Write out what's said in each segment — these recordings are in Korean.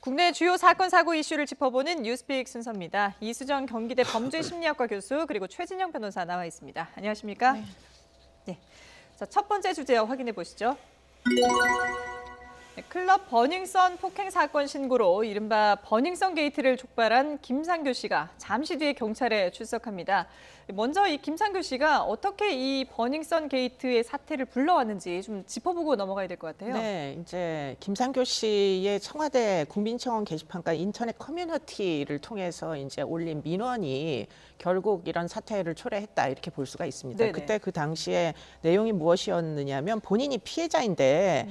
국내 주요 사건, 사고 이슈를 짚어보는 뉴스픽 순서입니다. 이수정 경기대 범죄심리학과 교수 그리고 최진영 변호사 나와 있습니다. 안녕하십니까? 네. 자, 첫 번째 주제 확인해 보시죠. 클럽 버닝썬 폭행 사건 신고로 이른바 버닝썬 게이트를 촉발한 김상교 씨가 잠시 뒤에 경찰에 출석합니다. 먼저 이 김상교 씨가 어떻게 이 버닝썬 게이트의 사태를 불러왔는지 좀 짚어보고 넘어가야 될 것 같아요. 네, 이제 김상교 씨의 청와대 국민청원 게시판과 인터넷 커뮤니티를 통해서 이제 올린 민원이 결국 이런 사태를 초래했다 이렇게 볼 수가 있습니다. 네네. 그때 그 당시에 내용이 무엇이었느냐면 본인이 피해자인데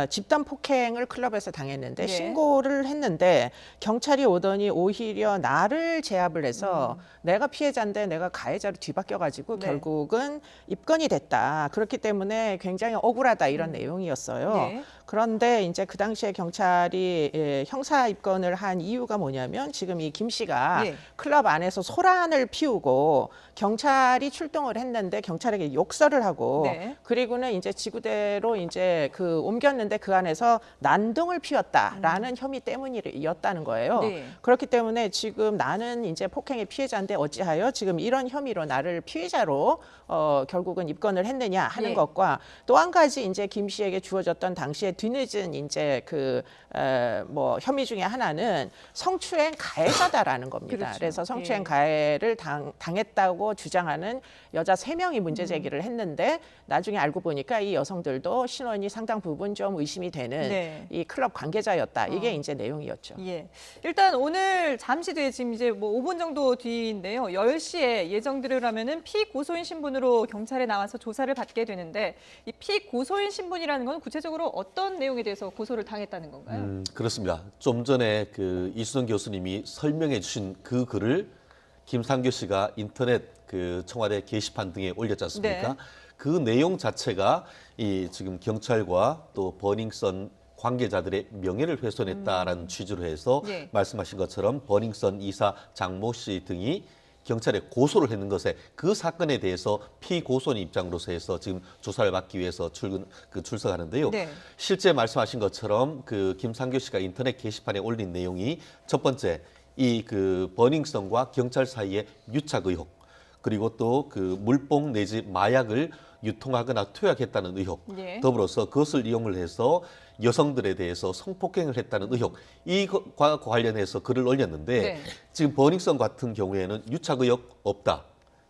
집단 폭행을 클럽에서 당했는데 네. 신고를 했는데 경찰이 오더니 오히려 나를 제압을 해서 내가 피해자인데 내가 가해자로 뒤바뀌어가지고 네. 결국은 입건이 됐다. 그렇기 때문에 굉장히 억울하다 이런 내용이었어요. 네. 그런데 이제 그 당시에 경찰이 형사 입건을 한 이유가 뭐냐면 지금 이 김 씨가 예. 클럽 안에서 소란을 피우고 경찰이 출동을 했는데 경찰에게 욕설을 하고 네. 그리고는 이제 지구대로 이제 그 옮겼는데 그 안에서 난동을 피웠다라는 혐의 때문이었다는 거예요. 네. 그렇기 때문에 지금 나는 이제 폭행의 피해자인데 어찌하여 지금 이런 혐의로 나를 피해자로 결국은 입건을 했느냐 하는 예. 것과 또 한 가지 이제 김 씨에게 주어졌던 당시에 뒤늦은 이제 그 뭐 혐의 중에 하나는 성추행 가해자다라는 겁니다. 그렇죠. 그래서 성추행 예. 가해를 당했다고 주장하는 여자 3명이 문제 제기를 했는데 나중에 알고 보니까 이 여성들도 신원이 상당 부분 좀 의심이 되는 네. 이 클럽 관계자였다. 이게 이제 내용이었죠. 예. 일단 오늘 잠시 뒤에 지금 이제 뭐 5분 정도 뒤인데요. 10시에 예정대로라면은 피고소인 신분으로 경찰에 나와서 조사를 받게 되는데 이 피고소인 신분이라는 건 구체적으로 어떤 내용에 대해서 고소를 당했다는 건가요? 그렇습니다. 좀 전에 그 이수정 교수님이 설명해 주신 그 글을 김상교 씨가 인터넷 그 청와대 게시판 등에 올렸지 않습니까? 네. 그 내용 자체가 이 지금 경찰과 또 버닝썬 관계자들의 명예를 훼손했다라는 취지로 해서 예. 말씀하신 것처럼 버닝썬 이사 장모 씨 등이 경찰에 고소를 했는 것에 그 사건에 대해서 피고소인 입장으로서 해서 지금 조사를 받기 위해서 출석하는데요. 네. 실제 말씀하신 것처럼 그 김상교 씨가 인터넷 게시판에 올린 내용이 첫 번째 이 그 버닝썬과 경찰 사이의 유착 의혹 그리고 또 그 물뽕 내지 마약을 유통하거나 투약했다는 의혹 예. 더불어서 그것을 이용을 해서 여성들에 대해서 성폭행을 했다는 의혹 이것과 관련해서 글을 올렸는데 네. 지금 버닝썬 같은 경우에는 유착 의혹 없다.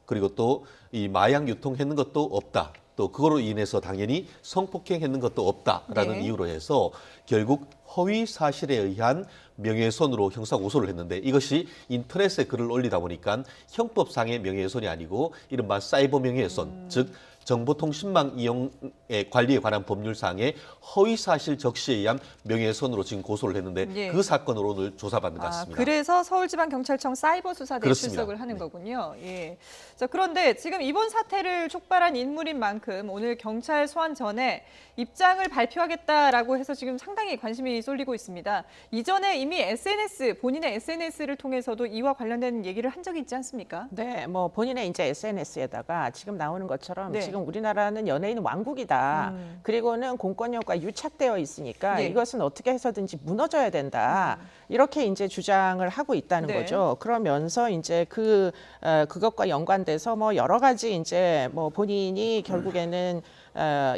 그리고 또 이 마약 유통했는 것도 없다. 또 그거로 인해서 당연히 성폭행했는 것도 없다라는 네. 이유로 해서 결국 허위 사실에 의한 명예훼손으로 형사 고소를 했는데 이것이 인터넷에 글을 올리다 보니까 형법상의 명예훼손이 아니고 이른바 사이버 명예훼손, 즉 정보통신망 이용의 관리에 관한 법률상의 허위사실 적시에 의한 명예훼손으로 지금 고소를 했는데 예. 그 사건으로 오늘 조사받는 것 같습니다. 그래서 서울지방경찰청 사이버수사대에 그렇습니다. 출석을 하는 거군요. 예. 자, 그런데 지금 이번 사태를 촉발한 인물인 만큼 오늘 경찰 소환 전에 입장을 발표하겠다라고 해서 지금 상당히 관심이 쏠리고 있습니다. 이전에 이미 본인의 SNS를 통해서도 이와 관련된 얘기를 한 적이 있지 않습니까? 네, 뭐 본인의 이제 SNS에다가 지금 나오는 것처럼 네. 지금 우리나라는 연예인 왕국이다. 그리고는 공권력과 유착되어 있으니까 네. 이것은 어떻게 해서든지 무너져야 된다. 이렇게 이제 주장을 하고 있다는 네. 거죠. 그러면서 이제 그것과 연관돼서 뭐 여러 가지 이제 뭐 본인이 결국에는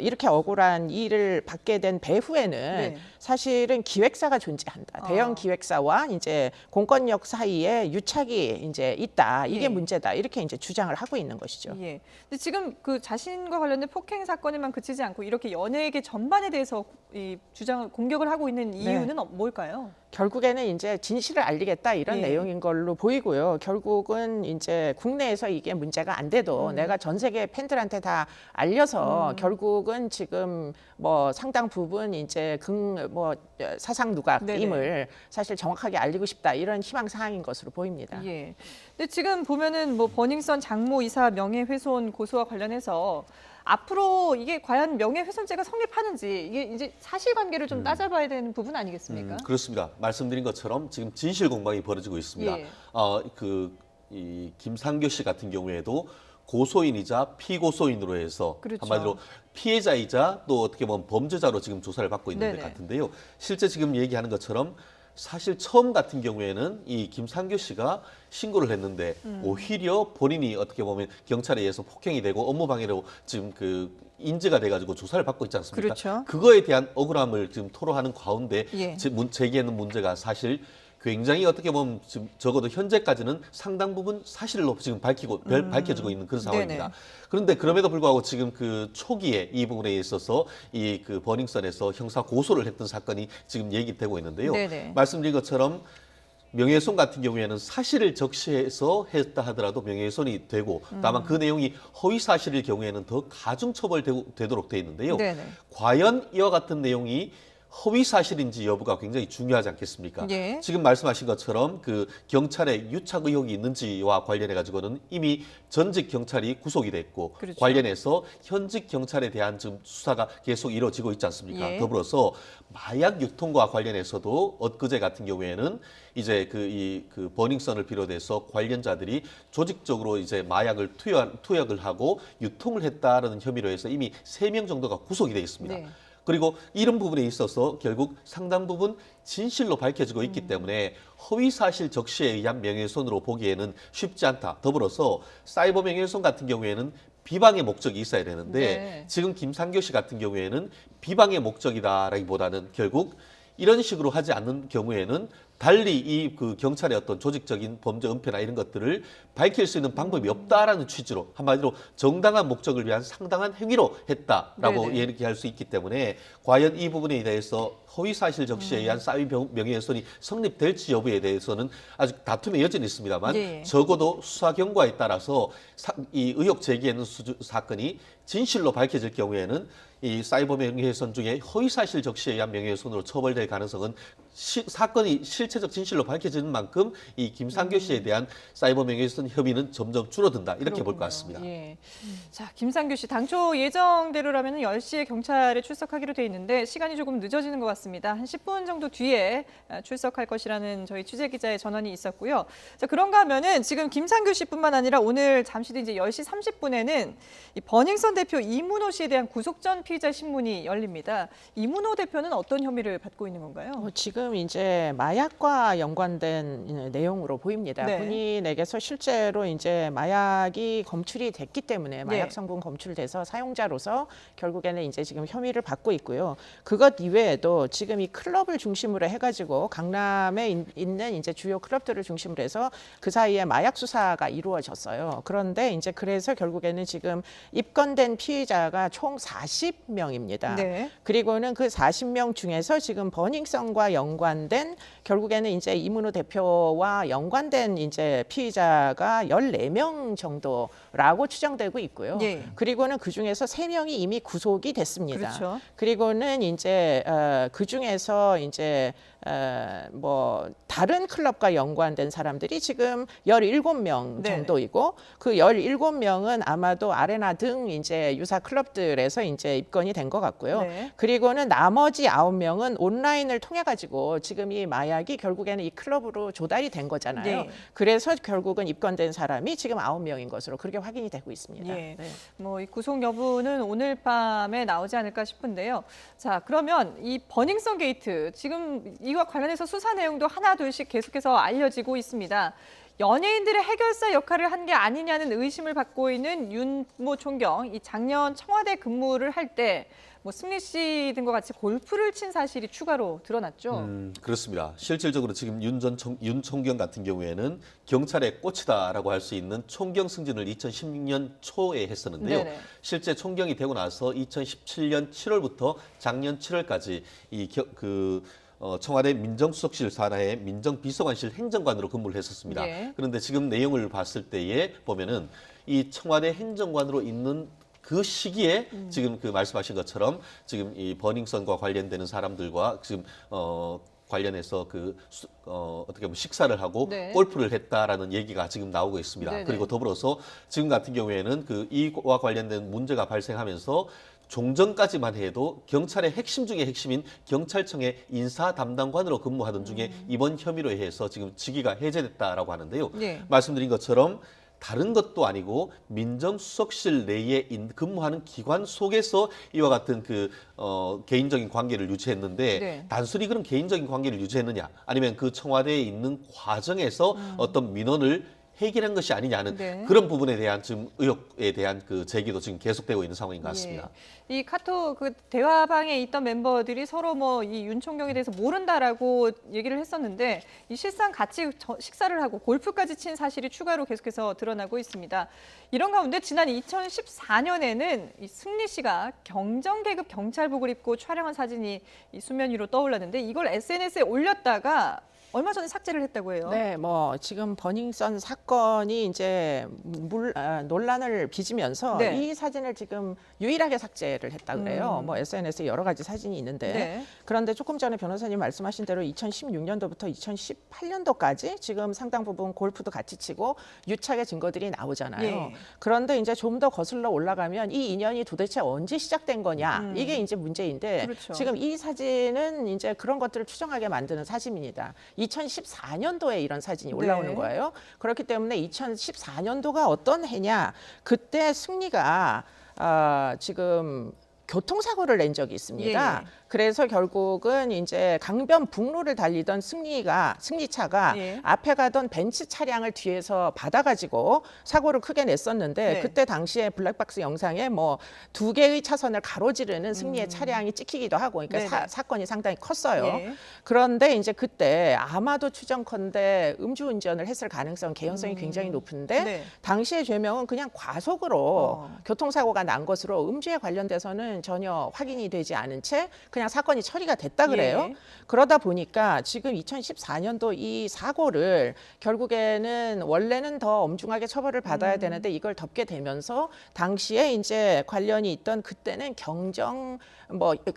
이렇게 억울한 일을 받게 된 배후에는 네. 사실은 기획사가 존재한다. 대형 기획사와 이제 공권력 사이에 유착이 이제 있다. 이게 예. 문제다. 이렇게 이제 주장을 하고 있는 것이죠. 예. 근데 지금 그 자신과 관련된 폭행 사건에만 그치지 않고 이렇게 연예계 전반에 대해서 이 주장을 공격을 하고 있는 이유는 뭘까요? 결국에는 이제 진실을 알리겠다 이런 예. 내용인 걸로 보이고요. 결국은 이제 국내에서 이게 문제가 안 돼도 내가 전 세계 팬들한테 다 알려서 결국은 지금 뭐 상당 부분 이제 뭐 사상 누각임을 사실 정확하게 알리고 싶다 이런 희망 사항인 것으로 보입니다. 예. 근데 지금 보면은 뭐 버닝썬 장모 이사 명예훼손 고소와 관련해서 앞으로 이게 과연 명예훼손죄가 성립하는지 이게 이제 사실관계를 좀 따져봐야 되는 부분 아니겠습니까? 그렇습니다. 말씀드린 것처럼 지금 진실 공방이 벌어지고 있습니다. 예. 이 김상교 씨 같은 경우에도 고소인이자 피고소인으로 해서 그렇죠. 한마디로 피해자이자 또 어떻게 보면 범죄자로 지금 조사를 받고 있는 것 네네. 같은데요. 실제 지금 얘기하는 것처럼 사실 처음 같은 경우에는 이 김상규 씨가 신고를 했는데 오히려 본인이 어떻게 보면 경찰에 의해서 폭행이 되고 업무방해로 지금 그 인지가 돼가지고 조사를 받고 있지 않습니까? 그렇죠. 그거에 대한 억울함을 지금 토로하는 가운데 예. 제기하는 문제가 사실 굉장히 어떻게 보면 지금 적어도 현재까지는 상당 부분 사실로 지금 밝혀지고 있는 그런 상황입니다. 네네. 그런데 그럼에도 불구하고 지금 그 초기에 이 부분에 있어서 이 그 버닝썬에서 형사 고소를 했던 사건이 지금 얘기되고 있는데요. 네네. 말씀드린 것처럼 명예훼손 같은 경우에는 사실을 적시해서 했다 하더라도 명예훼손이 되고 다만 그 내용이 허위 사실일 경우에는 더 가중 처벌되도록 되어 있는데요. 네네. 과연 이와 같은 내용이 허위 사실인지 여부가 굉장히 중요하지 않겠습니까? 예. 지금 말씀하신 것처럼 그 경찰에 유착 의혹이 있는지와 관련해 가지고는 이미 전직 경찰이 구속이 됐고 그렇죠. 관련해서 현직 경찰에 대한 지금 수사가 계속 이루어지고 있지 않습니까? 예. 더불어서 마약 유통과 관련해서도 엊그제 같은 경우에는 이제 그 버닝썬을 비롯해서 관련자들이 조직적으로 이제 마약을 투약을 하고 유통을 했다라는 혐의로 해서 이미 3명 정도가 구속이 돼 있습니다. 네. 그리고 이런 부분에 있어서 결국 상당 부분 진실로 밝혀지고 있기 때문에 허위 사실 적시에 의한 명예훼손으로 보기에는 쉽지 않다. 더불어서 사이버 명예훼손 같은 경우에는 비방의 목적이 있어야 되는데 네. 지금 김상규 씨 같은 경우에는 비방의 목적이다라기보다는 결국 이런 식으로 하지 않는 경우에는 달리 이 그 경찰의 어떤 조직적인 범죄 은폐나 이런 것들을 밝힐 수 있는 방법이 없다라는 취지로 한마디로 정당한 목적을 위한 상당한 행위로 했다라고 네네. 얘기할 수 있기 때문에 과연 이 부분에 대해서 허위 사실 적시에 의한 사이버 명예훼손이 성립될지 여부에 대해서는 아직 다툼의 여지는 있습니다만 예. 적어도 수사 경과에 따라서 이 의혹 제기하는 사건이 진실로 밝혀질 경우에는 이 사이버 명예훼손 중에 허위 사실 적시에 의한 명예훼손으로 처벌될 가능성은 사건이 실체적 진실로 밝혀지는 만큼 이 김상규 씨에 대한 사이버 명예훼손 혐의는 점점 줄어든다 이렇게 볼 것 그렇군요. 같습니다. 예. 자, 김상규 씨 당초 예정대로라면 10시에 경찰에 출석하기로 돼 있는데 시간이 조금 늦어지는 것 같습니다. 한 10분 정도 뒤에 출석할 것이라는 저희 취재 기자의 전언이 있었고요. 자, 그런가 하면은 지금 김상규 씨뿐만 아니라 오늘 잠시 뒤 이제 10시 30분에는 이 버닝썬 대표 이문호 씨에 대한 구속 전 피의자 신문이 열립니다. 이문호 대표는 어떤 혐의를 받고 있는 건가요? 지금 이제 마약과 연관된 내용으로 보입니다. 네. 본인에게서 실제로 이제 마약이 검출이 됐기 때문에 마약 네. 성분 검출돼서 사용자로서 결국에는 이제 지금 혐의를 받고 있고요. 그것 이외에도 지금 이 클럽을 중심으로 해가지고 강남에 있는 이제 주요 클럽들을 중심으로 해서 그 사이에 마약 수사가 이루어졌어요. 그런데 이제 그래서 결국에는 지금 입건된 피의자가 총 40명입니다. 네. 그리고는 그 40명 중에서 지금 버닝썬과 연관된 결국에는 이제 이문호 대표와 연관된 이제 피의자가 14명 정도라고 추정되고 있고요. 예. 그리고는 그 중에서 3명이 이미 구속이 됐습니다. 그렇죠. 그리고는 이제 그 중에서 이제 뭐 다른 클럽과 연관된 사람들이 지금 17명 네. 정도이고 그 17명은 아마도 아레나 등 이제 유사 클럽들에서 이제 입건이 된 것 같고요. 네. 그리고는 나머지 9명은 온라인을 통해 가지고 지금 이 마약이 결국에는 이 클럽으로 조달이 된 거잖아요. 네. 그래서 결국은 입건된 사람이 지금 9명인 것으로 그렇게 확인이 되고 있습니다. 예. 네. 뭐 이 구속 여부는 오늘 밤에 나오지 않을까 싶은데요. 자, 그러면 이 버닝썬 게이트 지금 이와 관련해서 수사 내용도 하나 둘씩 계속해서 알려지고 있습니다. 연예인들의 해결사 역할을 한 게 아니냐는 의심을 받고 있는 윤모 총경. 이 작년 청와대 근무를 할 때 뭐 승리 씨 등과 같이 골프를 친 사실이 추가로 드러났죠. 그렇습니다. 실질적으로 지금 윤 총경 같은 경우에는 경찰의 꽃이다라고 할 수 있는 총경 승진을 2016년 초에 했었는데요. 네네. 실제 총경이 되고 나서 2017년 7월부터 작년 7월까지 청와대 민정수석실 산하의 민정비서관실 행정관으로 근무를 했었습니다. 예. 그런데 지금 내용을 봤을 때에 보면은 이 청와대 행정관으로 있는 그 시기에 지금 그 말씀하신 것처럼 지금 이 버닝썬과 관련되는 사람들과 지금 관련해서 어떻게 보면 식사를 하고 네. 골프를 했다라는 얘기가 지금 나오고 있습니다. 네네. 그리고 더불어서 지금 같은 경우에는 이와 관련된 문제가 발생하면서 종전까지만 해도 경찰의 핵심 중에 핵심인 경찰청의 인사 담당관으로 근무하던 중에 이번 혐의로 해서 지금 직위가 해제됐다라고 하는데요. 예. 말씀드린 것처럼 다른 것도 아니고 민정수석실 내에 근무하는 기관 속에서 이와 같은 개인적인 관계를 유지했는데 네. 단순히 그런 개인적인 관계를 유지했느냐 아니면 그 청와대에 있는 과정에서 어떤 민원을 해결한 것이 아니냐는 네. 그런 부분에 대한 지금 의혹에 대한 그 제기도 지금 계속되고 있는 상황인 것 같습니다. 예. 이 카톡 그 대화방에 있던 멤버들이 서로 뭐 이 윤 총경에 대해서 모른다라고 얘기를 했었는데 이 실상 같이 식사를 하고 골프까지 친 사실이 추가로 계속해서 드러나고 있습니다. 이런 가운데 지난 2014년에는 이 승리 씨가 경정 계급 경찰복을 입고 촬영한 사진이 이 수면 위로 떠올랐는데 이걸 SNS에 올렸다가 얼마 전에 삭제를 했다고 해요. 네, 뭐 지금 버닝썬 사건이 이제 논란을 빚으면서 네. 이 사진을 지금 유일하게 삭제를 했다 그래요. 뭐 SNS에 여러 가지 사진이 있는데 네. 그런데 조금 전에 변호사님 말씀하신 대로 2016년도부터 2018년도까지 지금 상당 부분 골프도 같이 치고 유착의 증거들이 나오잖아요. 예. 그런데 이제 좀 더 거슬러 올라가면 이 인연이 도대체 언제 시작된 거냐 이게 이제 문제인데 그렇죠. 지금 이 사진은 이제 그런 것들을 추정하게 만드는 사진입니다. 2014년도에 이런 사진이 올라오는 네. 거예요. 그렇기 때문에 2014년도가 어떤 해냐? 그때 승리가 지금 교통사고를 낸 적이 있습니다. 예. 그래서 결국은 이제 강변북로를 달리던 승리차가 예. 앞에 가던 벤츠 차량을 뒤에서 받아가지고 사고를 크게 냈었는데 네. 그때 당시에 블랙박스 영상에 뭐 2개의 차선을 가로지르는 승리의 차량이 찍히기도 하고 그러니까 네네. 사건이 상당히 컸어요. 예. 그런데 이제 그때 아마도 추정컨대 음주운전을 했을 가능성, 개연성이 굉장히 높은데 네. 당시의 죄명은 그냥 과속으로 어. 교통사고가 난 것으로 음주에 관련돼서는 전혀 확인이 되지 않은 채 그냥 사건이 처리가 됐다 그래요. 예. 그러다 보니까 지금 2014년도 이 사고를 결국에는 원래는 더 엄중하게 처벌을 받아야 되는데 이걸 덮게 되면서 당시에 이제 관련이 있던 그때는 경정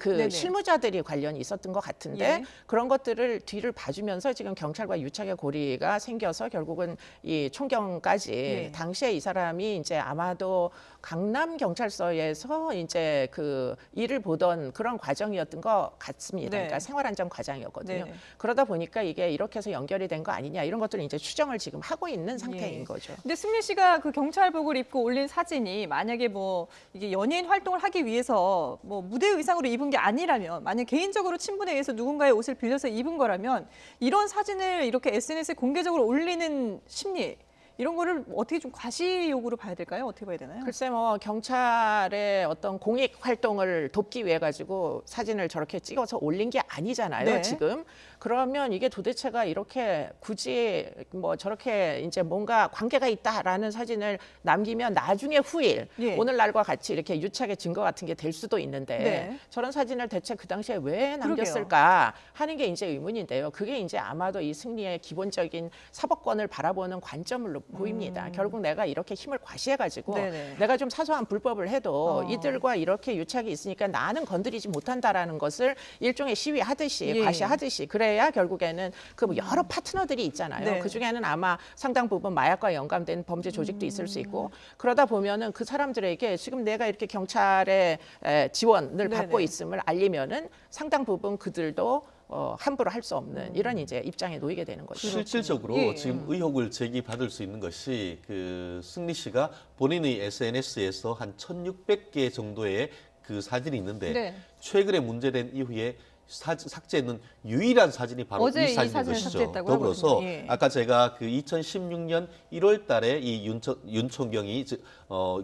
네네. 실무자들이 관련이 있었던 것 같은데 예. 그런 것들을 뒤를 봐주면서 지금 경찰과 유착의 고리가 생겨서 결국은 이 총경까지 예. 당시에 이 사람이 이제 아마도 강남 경찰서에서 이제 그 일을 보던 그런 과정이었던 것 같습니다. 네. 그러니까 생활안전 과정이었거든요. 네네. 그러다 보니까 이게 이렇게 해서 연결이 된 거 아니냐 이런 것들을 이제 추정을 지금 하고 있는 상태인 예. 거죠. 근데 승리 씨가 그 경찰복을 입고 올린 사진이 만약에 뭐 이게 연예인 활동을 하기 위해서 뭐 무대 의상으로 입은 게 아니라면 만약 개인적으로 친분에 의해서 누군가의 옷을 빌려서 입은 거라면 이런 사진을 이렇게 SNS에 공개적으로 올리는 심리 이런 거를 어떻게 좀 과시욕으로 봐야 될까요? 어떻게 봐야 되나요? 글쎄 뭐 경찰의 어떤 공익 활동을 돕기 위해 가지고 사진을 저렇게 찍어서 올린 게 아니잖아요. 네. 지금 그러면 이게 도대체가 이렇게 굳이 뭐 저렇게 이제 뭔가 관계가 있다라는 사진을 남기면 나중에 후일 예. 오늘날과 같이 이렇게 유착의 증거 같은 게 될 수도 있는데 네. 저런 사진을 대체 그 당시에 왜 남겼을까 하는 게 이제 의문인데요. 그게 이제 아마도 이 승리의 기본적인 사법권을 바라보는 관점으로 보입니다. 결국 내가 이렇게 힘을 과시해가지고 네네. 내가 좀 사소한 불법을 해도 이들과 이렇게 유착이 있으니까 나는 건드리지 못한다라는 것을 일종의 시위하듯이 예. 과시하듯이 그래야 결국에는 그 뭐 여러 파트너들이 있잖아요. 네. 그 중에는 아마 상당 부분 마약과 연관된 범죄 조직도 있을 수 있고 그러다 보면은 그 사람들에게 지금 내가 이렇게 경찰의 지원을 받고 네네. 있음을 알리면은 상당 부분 그들도 함부로 할 수 없는 이런 이제 입장에 놓이게 되는 거죠. 실질적으로 예. 지금 의혹을 제기받을 수 있는 것이 그 승리 씨가 본인의 SNS에서 한 1,600개 정도의 그 사진이 있는데 네. 최근에 문제된 이후에 삭제는 유일한 사진이 바로 어제 이 이 사진인 사진을 것이죠. 삭제했다고 더불어서 하거든요. 예. 아까 제가 그 2016년 1월 달에 이 윤 총경이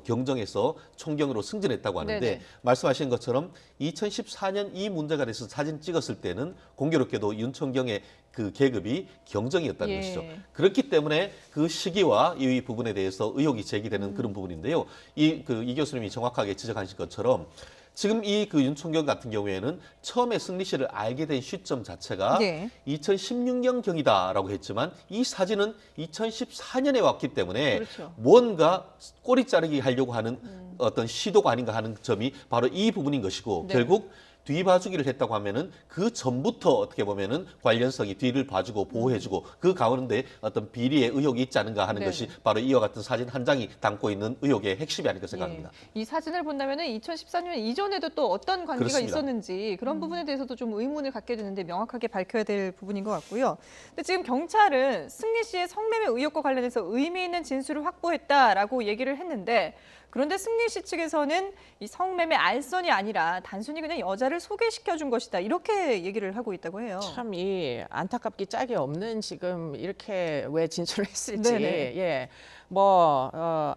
경정에서 총경으로 승진했다고 하는데 네네. 말씀하신 것처럼 2014년 이 문제가 돼서 사진 찍었을 때는 공교롭게도 윤 총경의 그 계급이 경정이었다는 예. 것이죠. 그렇기 때문에 그 시기와 이 부분에 대해서 의혹이 제기되는 그런 부분인데요. 이 교수님이 정확하게 지적하신 것처럼 지금 이 그 윤총경 같은 경우에는 처음에 승리 씨를 알게 된 시점 자체가 네. 2016년 경이다라고 했지만 이 사진은 2014년에 왔기 때문에 그렇죠. 뭔가 꼬리 자르기 하려고 하는 어떤 시도가 아닌가 하는 점이 바로 이 부분인 것이고 네. 결국 뒤 봐주기를 했다고 하면은 그 전부터 어떻게 보면은 관련성이 뒤를 봐주고 보호해주고 그 가운데 어떤 비리의 의혹이 있지 않은가 하는 네. 것이 바로 이와 같은 사진 한 장이 담고 있는 의혹의 핵심이 아닐까 생각합니다. 예. 이 사진을 본다면은 2014년 이전에도 또 어떤 관계가 그렇습니다. 있었는지 그런 부분에 대해서도 좀 의문을 갖게 되는데 명확하게 밝혀야 될 부분인 것 같고요. 근데 지금 경찰은 승리 씨의 성매매 의혹과 관련해서 의미 있는 진술을 확보했다라고 얘기를 했는데 그런데 승리 씨 측에서는 이 성매매 알선이 아니라 단순히 그냥 여자를 소개시켜 준 것이다. 이렇게 얘기를 하고 있다고 해요. 참 이 안타깝기 짝이 없는 지금 이렇게 왜 진술을 했을지 네네. 예.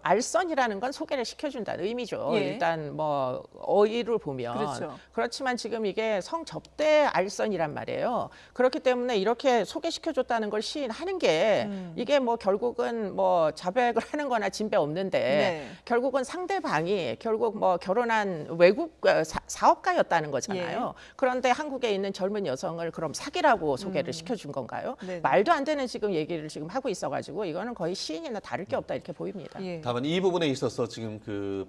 알선이라는 건 소개를 시켜준다는 의미죠. 예. 일단 뭐 어휘를 보면 그렇죠. 그렇지만 지금 이게 성접대 알선이란 말이에요. 그렇기 때문에 이렇게 소개시켜줬다는 걸 시인하는 게 이게 뭐 결국은 뭐 자백을 하는 거나 진배 없는데 네. 결국은 상대방이 결국 뭐 결혼한 외국 사업가였다는 거잖아요. 그런데 한국에 있는 젊은 여성을 그럼 사기라고 소개를 시켜준 건가요? 네네. 말도 안 되는 지금 얘기를 지금 하고 있어가지고 이거는 거의 시인이나 다를 게 없다 이렇게 보입니다. 예. 다만 이 부분에 있어서 지금 그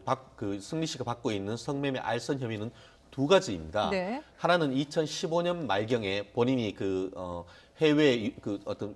승리 씨가 받고 있는 성매매 알선 혐의는 두 가지입니다. 네. 하나는 2015년 말경에 본인이 해외 어떤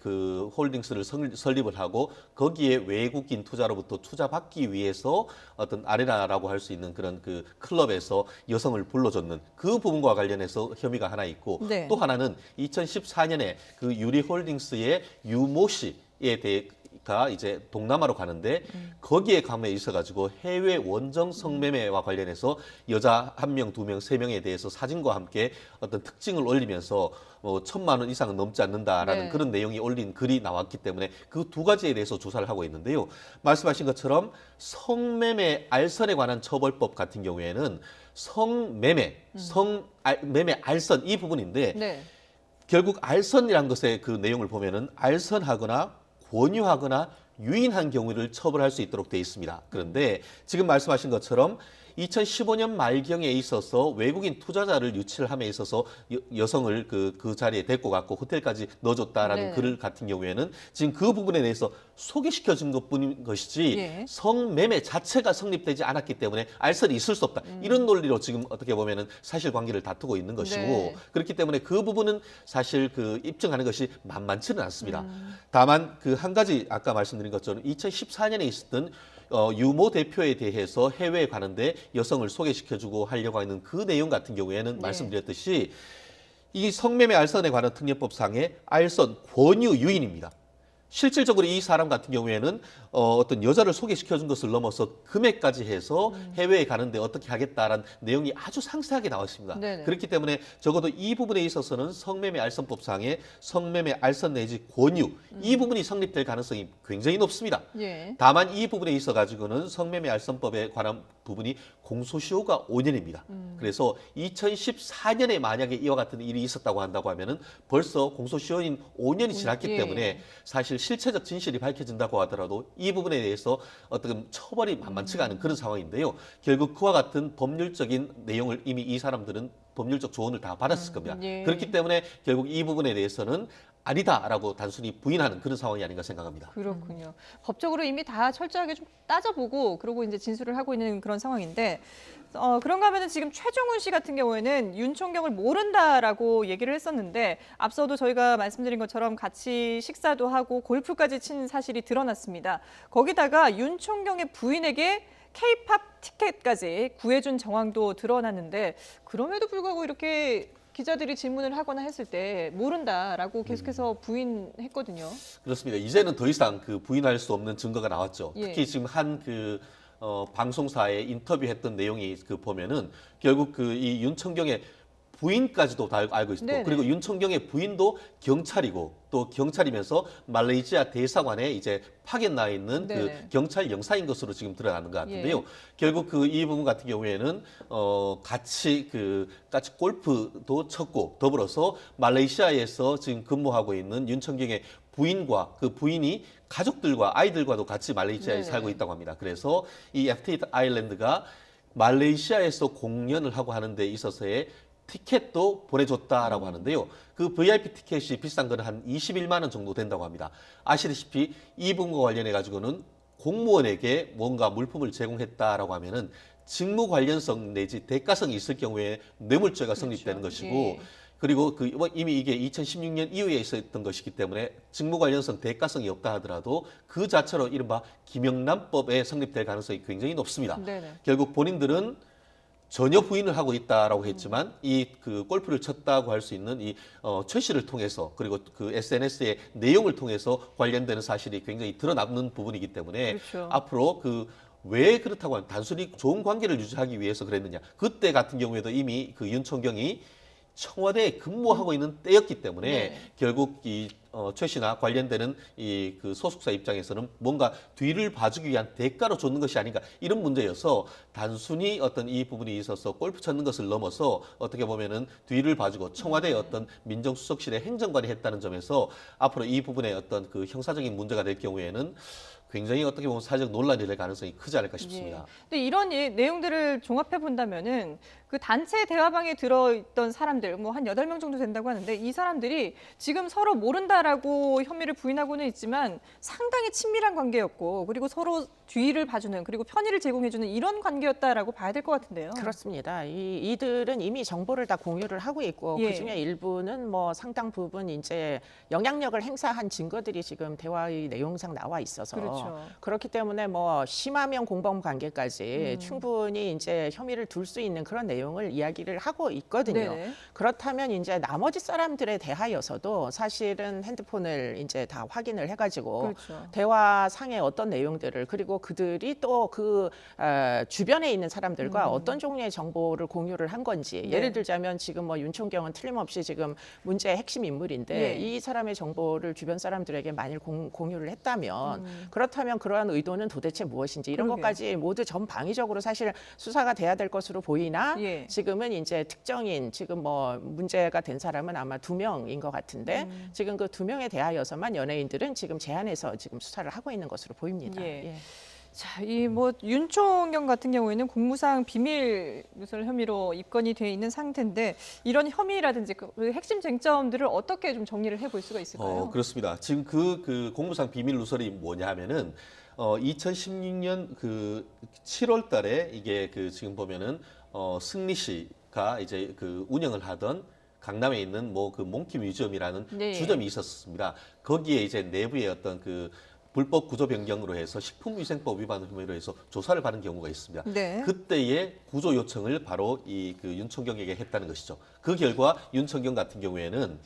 그 홀딩스를 설립을 하고 거기에 외국인 투자로부터 투자받기 위해서 어떤 아레나라고 할 수 있는 그런 그 클럽에서 여성을 불러줬는 그 부분과 관련해서 혐의가 하나 있고 네. 또 하나는 2014년에 그 유리홀딩스의 유모 씨에 대해 가 이제 동남아로 가는데 거기에 감에 있어가지고 해외 원정 성매매와 관련해서 여자 1명, 2명, 3명에 대해서 사진과 함께 어떤 특징을 올리면서 1,000만 원 이상은 넘지 않는다라는 네. 그런 내용이 올린 글이 나왔기 때문에 그 두 가지에 대해서 조사를 하고 있는데요. 말씀하신 것처럼 성매매 알선에 관한 처벌법 같은 경우에는 성매매 알선 이 부분인데 네. 결국 알선이라는 것의 그 내용을 보면은 알선하거나 권유하거나 유인한 경우를 처벌할 수 있도록 되어 있습니다. 그런데 지금 말씀하신 것처럼 2015년 말경에 있어서 외국인 투자자를 유치를 함에 있어서 여성을 그 자리에 데리고 갔고 호텔까지 넣어줬다라는 네. 글 같은 경우에는 지금 그 부분에 대해서 소개시켜 준 것뿐인 것이지 예. 성매매 자체가 성립되지 않았기 때문에 알선이 있을 수 없다. 이런 논리로 지금 어떻게 보면은 사실관계를 다투고 있는 것이고 네. 그렇기 때문에 그 부분은 사실 그 입증하는 것이 만만치는 않습니다. 다만 그 한 가지 아까 말씀드린 것처럼 2014년에 있었던 유모 대표에 대해서 해외에 가는데 여성을 소개시켜주고 하려고 하는 그 내용 같은 경우에는 말씀드렸듯이 이 성매매 알선에 관한 특례법상의 알선 권유 유인입니다. 실질적으로 이 사람 같은 경우에는 어떤 여자를 소개시켜준 것을 넘어서 금액까지 해서 해외에 가는데 어떻게 하겠다라는 내용이 아주 상세하게 나와 있습니다. 네네. 그렇기 때문에 적어도 이 부분에 있어서는 성매매 알선법상의 성매매 알선 내지 권유 이 부분이 성립될 가능성이 굉장히 높습니다. 예. 다만 이 부분에 있어 가지고는 성매매 알선법에 관한 부분이 공소시효가 5년입니다. 그래서 2014년에 만약에 이와 같은 일이 있었다고 한다고 하면은 벌써 공소시효인 5년이 지났기 예. 때문에 사실 실체적 진실이 밝혀진다고 하더라도 이 부분에 대해서 어떤 처벌이 만만치가 않은 그런 상황인데요. 결국 그와 같은 법률적인 내용을 이미 이 사람들은 법률적 조언을 다 받았을 겁니다. 예. 그렇기 때문에 결국 이 부분에 대해서는 아니다라고 단순히 부인하는 그런 상황이 아닌가 생각합니다. 그렇군요. 법적으로 이미 다 철저하게 좀 따져보고 그러고 이제 진술을 하고 있는 그런 상황인데 그런가 하면은 지금 최종훈 씨 같은 경우에는 윤총경을 모른다라고 얘기를 했었는데 앞서도 저희가 말씀드린 것처럼 같이 식사도 하고 골프까지 친 사실이 드러났습니다. 거기다가 윤총경의 부인에게 K-팝 티켓까지 구해준 정황도 드러났는데 그럼에도 불구하고 이렇게 기자들이 질문을 하거나 했을 때 모른다라고 계속해서 부인했거든요. 그렇습니다. 이제는 더 이상 그 부인할 수 없는 증거가 나왔죠. 예. 특히 지금 한 방송사에 인터뷰했던 내용이 보면은 결국 이 윤청경의 부인까지도 다 알고 있고 네네. 그리고 윤청경의 부인도 경찰이고 또 경찰이면서 말레이시아 대사관에 이제 파견 나 있는 그 네네. 경찰 영사인 것으로 지금 드러나는 것 같은데요. 예. 결국 이 부분 같은 경우에는 같이 골프도 쳤고 더불어서 말레이시아에서 지금 근무하고 있는 윤청경의 부인과 그 부인이 가족들과 아이들과도 같이 말레이시아에 네네. 살고 있다고 합니다. 그래서 이 FT 아일랜드가 말레이시아에서 공연을 하고 하는 데 있어서의 티켓도 보내줬다라고 하는데요. 그 VIP 티켓이 비싼 거는 한 21만 원 정도 된다고 합니다. 아시다시피 이 부분과 관련해 가지고는 공무원에게 뭔가 물품을 제공했다라고 하면은 직무 관련성 내지 대가성이 있을 경우에 뇌물죄가 성립되는 그렇죠. 것이고 예. 그리고 이미 이게 2016년 이후에 있었던 것이기 때문에 직무 관련성 대가성이 없다 하더라도 그 자체로 이른바 김영란법에 성립될 가능성이 굉장히 높습니다. 네네. 결국 본인들은 전혀 부인을 하고 있다라고 했지만 이 그 골프를 쳤다고 할 수 있는 최 씨를 통해서 그리고 그 SNS의 내용을 통해서 관련되는 사실이 굉장히 드러나는 부분이기 때문에 그렇죠. 앞으로 왜 그렇다고 하면 단순히 좋은 관계를 유지하기 위해서 그랬느냐. 그때 같은 경우에도 이미 그 윤총경이 청와대에 근무하고 있는 때였기 때문에 네. 결국 최 씨나 관련되는 그 소속사 입장에서는 뭔가 뒤를 봐주기 위한 대가로 줬는 것이 아닌가 이런 문제여서 단순히 어떤 이 부분이 있어서 골프 쳤는 것을 넘어서 어떻게 보면은 뒤를 봐주고 청와대의 어떤 민정수석실의 행정관이 했다는 점에서 앞으로 이 부분에 어떤 그 형사적인 문제가 될 경우에는 굉장히 어떻게 보면 사회적 논란이 될 가능성이 크지 않을까 싶습니다. 예. 근데 이런 내용들을 종합해 본다면은 그 단체 대화방에 들어있던 사람들 뭐 한 8명 정도 된다고 하는데 이 사람들이 지금 서로 모른다라고 혐의를 부인하고는 있지만 상당히 친밀한 관계였고 그리고 서로 뒤를 봐주는 그리고 편의를 제공해주는 이런 관계였다라고 봐야 될 것 같은데요. 그렇습니다. 이들은 이미 정보를 다 공유를 하고 있고 예. 그중에 일부는 뭐 상당 부분 이제 영향력을 행사한 증거들이 지금 대화의 내용상 나와 있어서 그렇죠. 그렇기 때문에 뭐 심하면 공범 관계까지 충분히 이제 혐의를 둘 수 있는 그런 내용을 이야기를 하고 있거든요. 네네. 그렇다면 이제 나머지 사람들에 대하여서도 사실은 핸드폰을 이제 다 확인을 해가지고 그렇죠. 대화상의 어떤 내용들을 그리고 그들이 또 그 주변에 있는 사람들과 어떤 종류의 정보를 공유를 한 건지 네. 예를 들자면 지금 뭐 윤총경은 틀림없이 지금 문제의 핵심 인물인데 예. 이 사람의 정보를 주변 사람들에게 만일 공유를 했다면 그렇다면 그러한 의도는 도대체 무엇인지 이런 그러게요. 것까지 모두 전방위적으로 사실 수사가 돼야 될 것으로 보이나 예. 지금은 이제 특정인 지금 뭐 문제가 된 사람은 아마 2명인 것 같은데 지금 그 2명에 대하여서만 연예인들은 지금 제한해서 지금 수사를 하고 있는 것으로 보입니다. 예. 예. 자, 이 뭐 윤총경 같은 경우에는 공무상 비밀 누설 혐의로 입건이 돼 있는 상태인데 이런 혐의라든지 그 핵심 쟁점들을 어떻게 좀 정리를 해볼 수가 있을까요? 그렇습니다. 지금 그 공무상 비밀 누설이 뭐냐 하면은 2016년 그 7월 달에 이게 그 지금 보면은 승리 씨가 이제 그 운영을 하던 강남에 있는 뭐 그 몽키 뮤지엄이라는 네. 주점이 있었습니다. 거기에 이제 내부의 어떤 그 불법 구조 변경으로 해서 식품위생법 위반 혐의로 해서 조사를 받은 경우가 있습니다. 네. 그때의 구조 요청을 바로 그 윤총경에게 했다는 것이죠. 그 결과 윤총경 같은 경우에는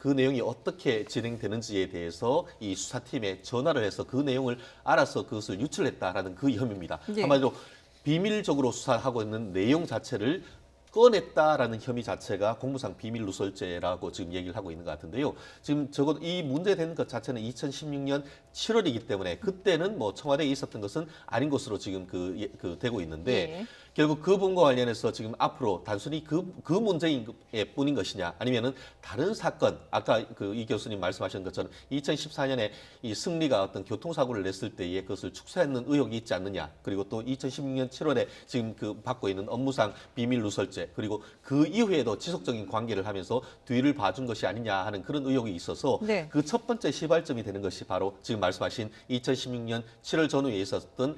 그 내용이 어떻게 진행되는지에 대해서 이 수사팀에 전화를 해서 그 내용을 알아서 그것을 유출했다라는 그 혐의입니다. 예. 한마디로 비밀적으로 수사하고 있는 내용 자체를 꺼냈다라는 혐의 자체가 공무상 비밀 누설죄라고 지금 얘기를 하고 있는 것 같은데요. 지금 적어도 이 문제된 것 자체는 2016년 7월이기 때문에 그때는 뭐 청와대에 있었던 것은 아닌 것으로 지금 되고 있는데 예. 결국 그 부분과 관련해서 지금 앞으로 단순히 그 문제인 뿐인 것이냐 아니면은 다른 사건 아까 이 교수님 말씀하신 것처럼 2014년에 이 승리가 어떤 교통사고를 냈을 때에 그것을 축소하는 의혹이 있지 않느냐 그리고 또 2016년 7월에 지금 받고 있는 업무상 비밀 누설죄 그리고 그 이후에도 지속적인 관계를 하면서 뒤를 봐준 것이 아니냐 하는 그런 의혹이 있어서 네. 그 첫 번째 시발점이 되는 것이 바로 지금 말씀하신 2016년 7월 전후에 있었던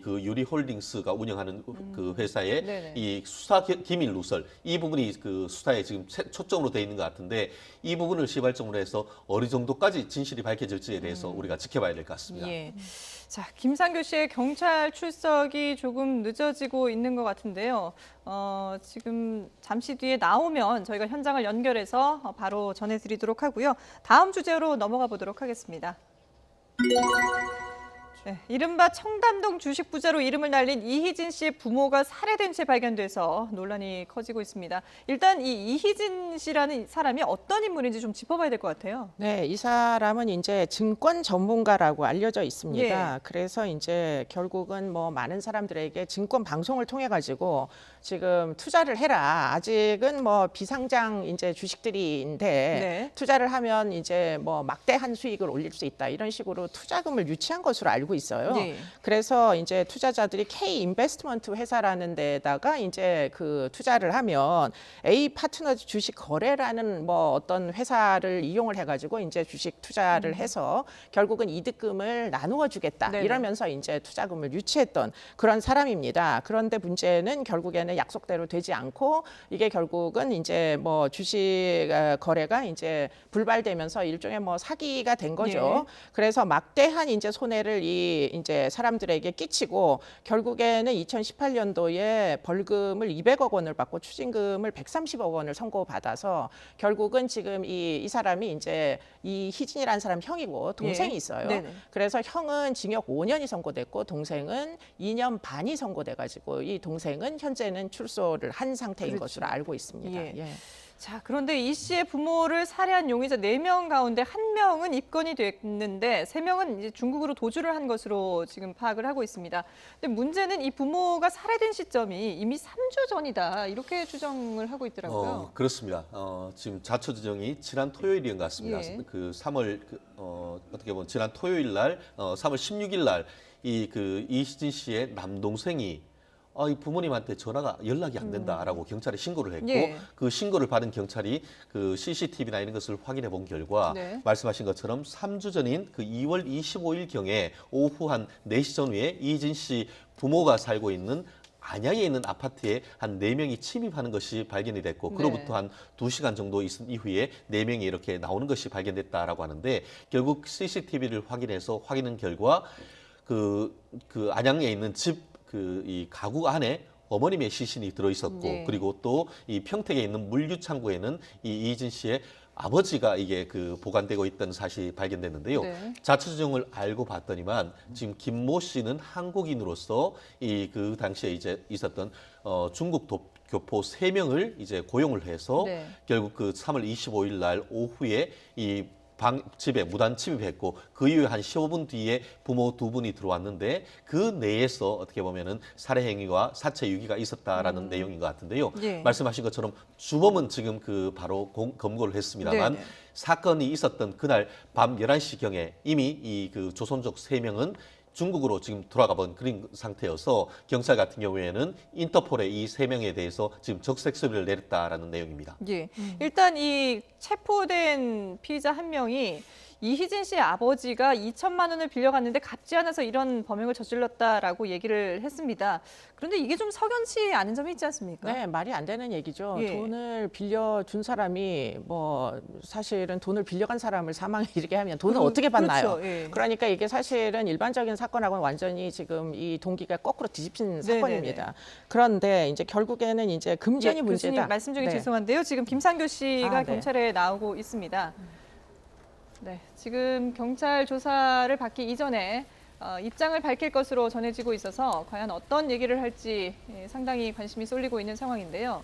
그 유리홀딩스가 운영하는 그 회사의 네네. 이 수사 기밀 누설 이 부분이 그 수사에 지금 초점으로 돼 있는 것 같은데 이 부분을 시발점으로 해서 어느 정도까지 진실이 밝혀질지에 대해서 우리가 지켜봐야 될 것 같습니다. 예. 자, 김상규 씨의 경찰 출석이 조금 늦어지고 있는 것 같은데요. 지금 잠시 뒤에 나오면 저희가 현장을 연결해서 바로 전해드리도록 하고요. 다음 주제로 넘어가 보도록 하겠습니다. 네, 이른바 청담동 주식 부자로 이름을 날린 이희진 씨의 부모가 살해된 채 발견돼서 논란이 커지고 있습니다. 일단 이 이희진 씨라는 사람이 어떤 인물인지 좀 짚어봐야 될 것 같아요. 네, 이 사람은 이제 증권 전문가라고 알려져 있습니다. 예. 그래서 이제 결국은 뭐 많은 사람들에게 증권 방송을 통해 가지고 지금 투자를 해라. 아직은 뭐 비상장 이제 주식들인데 네. 투자를 하면 이제 뭐 막대한 수익을 올릴 수 있다. 이런 식으로 투자금을 유치한 것으로 알고 있어요. 네. 그래서 이제 투자자들이 K 인베스트먼트 회사라는 데다가 이제 그 투자를 하면 A 파트너즈 주식 거래라는 뭐 어떤 회사를 이용을 해가지고 이제 주식 투자를 해서 결국은 이득금을 나누어 주겠다. 네네. 이러면서 이제 투자금을 유치했던 그런 사람입니다. 그런데 문제는 결국에는 약속대로 되지 않고 이게 결국은 이제 뭐 주식 거래가 이제 불발되면서 일종의 뭐 사기가 된 거죠. 예. 그래서 막대한 이제 손해를 이 이제 사람들에게 끼치고 결국에는 2018년도에 벌금을 200억 원을 받고 추징금을 130억 원을 선고받아서 결국은 지금 이 사람이 이제 이 희진이라는 사람 형이고 동생이 예. 있어요. 네네. 그래서 형은 징역 5년이 선고됐고 동생은 2년 반이 선고돼가지고 이 동생은 현재는 출소를 한 상태인 그렇죠. 것으로 알고 있습니다. 예. 예. 자, 그런데 이 씨의 부모를 살해한 용의자 4명 가운데 1명은 입건이 됐는데 3명은 이제 중국으로 도주를 한 것으로 지금 파악을 하고 있습니다. 근데 문제는 이 부모가 살해된 시점이 이미 3주 전이다. 이렇게 추정을 하고 있더라고요. 그렇습니다. 지금 자초지정이 지난 토요일인 것 같습니다. 예. 그 3월 어떻게 보면 지난 토요일 날 3월 16일 날 이희진 씨의 남동생이 이 부모님한테 연락이 안 된다라고 경찰에 신고를 했고 예. 그 신고를 받은 경찰이 그 CCTV나 이런 것을 확인해 본 결과 네. 말씀하신 것처럼 3주 전인 그 2월 25일 경에 오후 한 4시 전후에 이희진 씨 부모가 살고 있는 안양에 있는 아파트에 한 4명이 침입하는 것이 발견이 됐고 네. 그로부터 한 2시간 정도 있은 이후에 4명이 이렇게 나오는 것이 발견됐다라고 하는데 결국 CCTV를 확인한 결과 그 안양에 있는 이 가구 안에 어머님의 시신이 들어 있었고 네. 그리고 또 이 평택에 있는 물류 창고에는 이 이진 씨의 아버지가 이게 보관되고 있던 사실이 발견됐는데요. 네. 자초지종을 알고 봤더니만 지금 김모 씨는 한국인으로서 그 당시에 이제 있었던 중국 교포 3명을 이제 고용을 해서 네. 결국 그 3월 25일 날 오후에 이 집에 무단 침입했고 그 이후에 한 15분 뒤에 부모 2분이 들어왔는데 그 내에서 어떻게 보면은 살해 행위와 사체 유기가 있었다라는 내용인 것 같은데요. 예. 말씀하신 것처럼 주범은 지금 바로 검거를 했습니다만 네네. 사건이 있었던 그날 밤 11시경에 이미 그 조선족 3명은 중국으로 지금 돌아가 본 그런 상태여서 경찰 같은 경우에는 인터폴에 이 3명에 대해서 지금 적색 수리를 내렸다라는 내용입니다. 예. 일단 이 체포된 피의자 1명이 이희진 씨의 아버지가 2천만 원을 빌려갔는데 갚지 않아서 이런 범행을 저질렀다라고 얘기를 했습니다. 그런데 이게 좀 석연치 않은 점이 있지 않습니까? 네, 말이 안 되는 얘기죠. 예. 돈을 빌려준 사람이 뭐 사실은 돈을 빌려간 사람을 사망에 이르게 하면 돈을 어떻게 받나요? 그렇죠. 예. 그러니까 이게 사실은 일반적인 사건하고는 완전히 지금 이 동기가 거꾸로 뒤집힌 사건입니다. 그런데 이제 결국에는 이제 금전이 예, 문제다. 교수님 말씀 중에 네. 죄송한데요. 지금 김상교 씨가 네. 경찰에 나오고 있습니다. 네, 지금 경찰 조사를 받기 이전에 입장을 밝힐 것으로 전해지고 있어서 과연 어떤 얘기를 할지 상당히 관심이 쏠리고 있는 상황인데요.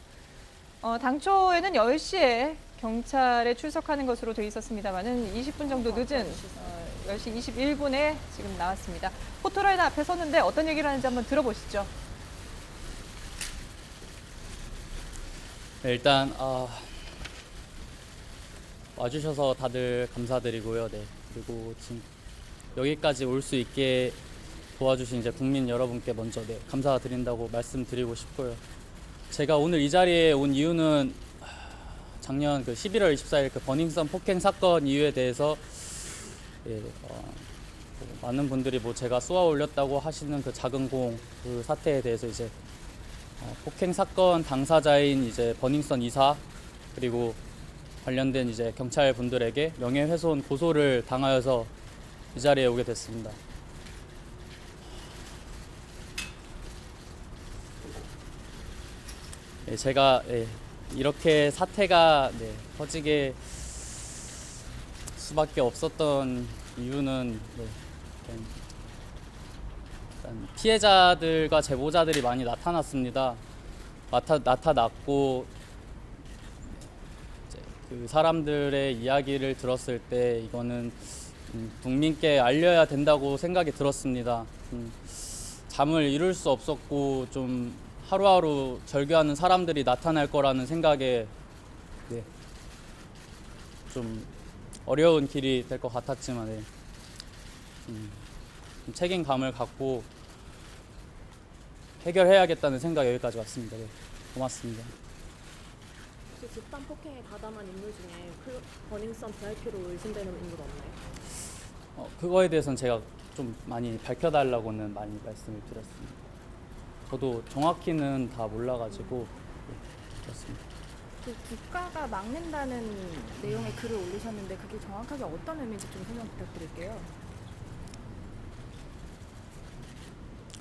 당초에는 10시에 경찰에 출석하는 것으로 돼 있었습니다만은 20분 정도 늦은 10시 21분에 지금 나왔습니다. 포토라인 앞에 섰는데 어떤 얘기를 하는지 한번 들어보시죠. 네, 일단 와주셔서 다들 감사드리고요. 네, 그리고 지금 여기까지 올 수 있게 도와주신 이제 국민 여러분께 먼저 감사드린다고 말씀드리고 싶고요. 제가 오늘 이 자리에 온 이유는 작년 11월 24일 버닝썬 폭행 사건 이유에 대해서 많은 분들이 제가 쏘아 올렸다고 하시는 그 작은 공 그 사태에 대해서 이제 폭행 사건 당사자인 이제 버닝썬 이사 그리고 관련된 이제 경찰 분들에게 명예훼손 고소를 당하여서 이 자리에 오게 됐습니다. 제가 이렇게 사태가 터지게 수밖에 없었던 이유는 일단 피해자들과 제보자들이 많이 나타났습니다. 나타났고 그 사람들의 이야기를 들었을 때 이거는 국민께 알려야 된다고 생각이 들었습니다. 잠을 이룰 수 없었고 좀 하루하루 절규하는 사람들이 나타날 거라는 생각에 네, 좀 어려운 길이 될 것 같았지만 네, 좀 책임감을 갖고 해결해야겠다는 생각에 여기까지 왔습니다. 네, 고맙습니다. 혹시 집단 폭행에 가담한 인물 중에 버닝썬 VIP로 의심되는 인물 없나요? 그거에 대해서는 제가 좀 많이 밝혀달라고는 많이 말씀을 드렸습니다. 저도 정확히는 다 몰라가지고 네, 그렇습니다. 그 국가가 막는다는 내용의 글을 올리셨는데 그게 정확하게 어떤 의미인지 좀 설명 부탁드릴게요.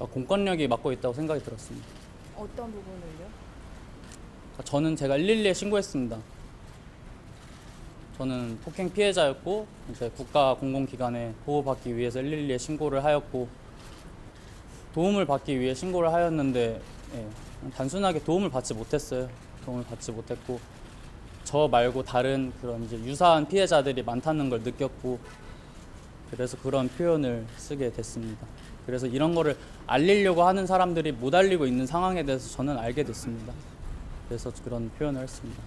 공권력이 맡고 있다고 생각이 들었습니다. 어떤 부분을요? 저는 제가 112에 신고했습니다. 저는 폭행 피해자였고 이제 국가 공공기관에 보호받기 위해서 112에 신고를 하였고 도움을 받기 위해 신고를 하였는데 예, 단순하게 도움을 받지 못했어요. 도움을 받지 못했고 저 말고 다른 그런 이제 유사한 피해자들이 많다는 걸 느꼈고 그래서 그런 표현을 쓰게 됐습니다. 그래서 이런 거를 알리려고 하는 사람들이 못 알리고 있는 상황에 대해서 저는 알게 됐습니다. 그래서 그런 표현을 했습니다.